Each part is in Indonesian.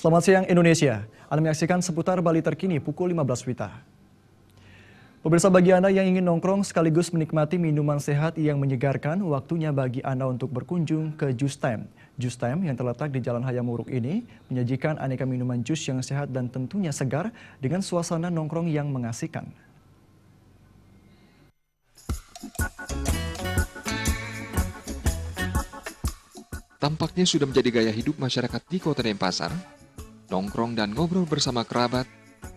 Selamat siang Indonesia, Anda menyaksikan seputar Bali terkini pukul 15 WITA. Pemirsa, bagi Anda yang ingin nongkrong sekaligus menikmati minuman sehat yang menyegarkan, waktunya bagi Anda untuk berkunjung ke Jus Time. Jus Time yang terletak di Jalan Hayam Wuruk ini menyajikan aneka minuman jus yang sehat dan tentunya segar dengan suasana nongkrong yang mengasihkan. Tampaknya sudah menjadi gaya hidup masyarakat di Kota Denpasar, nongkrong dan ngobrol bersama kerabat,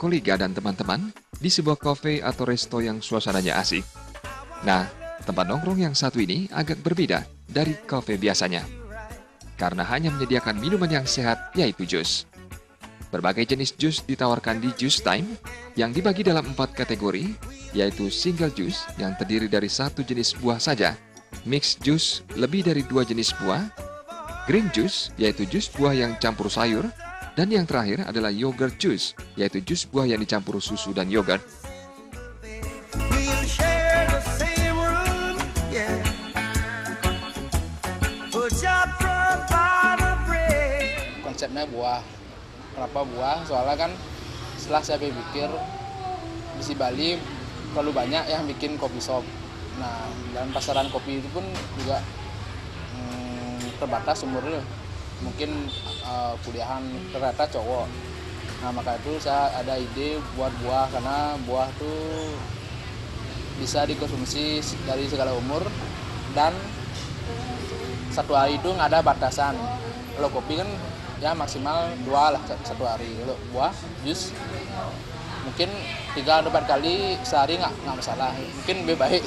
kolega dan teman-teman di sebuah kafe atau resto yang suasananya asik. Nah, tempat nongkrong yang satu ini agak berbeda dari kafe biasanya, karena hanya menyediakan minuman yang sehat, yaitu jus. Berbagai jenis jus ditawarkan di Jus Time yang dibagi dalam 4 kategori, yaitu single jus yang terdiri dari 1 jenis buah saja, mixed jus lebih dari 2 jenis buah, green juice, yaitu jus buah yang campur sayur, dan yang terakhir adalah yogurt juice, yaitu jus buah yang dicampur susu dan yogurt. Konsepnya buah. Kenapa buah? Soalnya kan setelah saya pikir di Bali terlalu banyak yang bikin kopi shop. Nah, dan pasaran kopi itu pun juga terbatas umurnya, mungkin kuliahan rata cowok. Nah, maka itu saya ada ide buat buah, karena buah tuh bisa dikonsumsi dari segala umur dan satu hari itu nggak ada batasan. Kalau kopi kan ya maksimal 2 lah satu hari. Kalau buah jus mungkin 3 atau 4 kali sehari nggak masalah, mungkin lebih baik.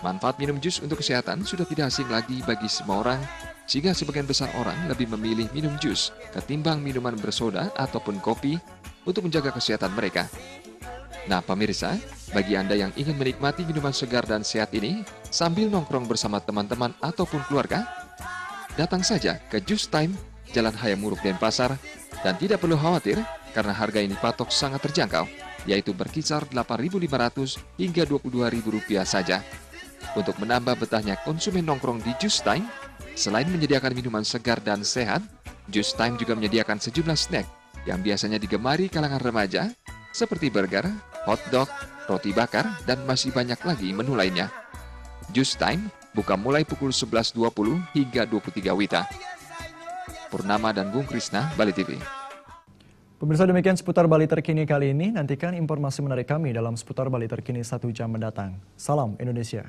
Manfaat minum jus untuk kesehatan sudah tidak asing lagi bagi semua orang, sehingga sebagian besar orang lebih memilih minum jus ketimbang minuman bersoda ataupun kopi untuk menjaga kesehatan mereka. Nah pemirsa, bagi Anda yang ingin menikmati minuman segar dan sehat ini sambil nongkrong bersama teman-teman ataupun keluarga, datang saja ke Jus Time, Jalan Hayam Wuruk, Denpasar, dan tidak perlu khawatir karena harga ini patok sangat terjangkau, yaitu berkisar Rp8.500 hingga Rp22.000 saja. Untuk menambah betahnya konsumen nongkrong di Jus Time, selain menyediakan minuman segar dan sehat, Jus Time juga menyediakan sejumlah snack yang biasanya digemari kalangan remaja, seperti burger, hotdog, roti bakar, dan masih banyak lagi menu lainnya. Jus Time buka mulai pukul 11.20 hingga 23 WITA. Purnama dan Bung Krisna, Bali TV. Pemirsa, demikian seputar Bali terkini kali ini. Nantikan informasi menarik kami dalam seputar Bali terkini 1 jam mendatang. Salam Indonesia.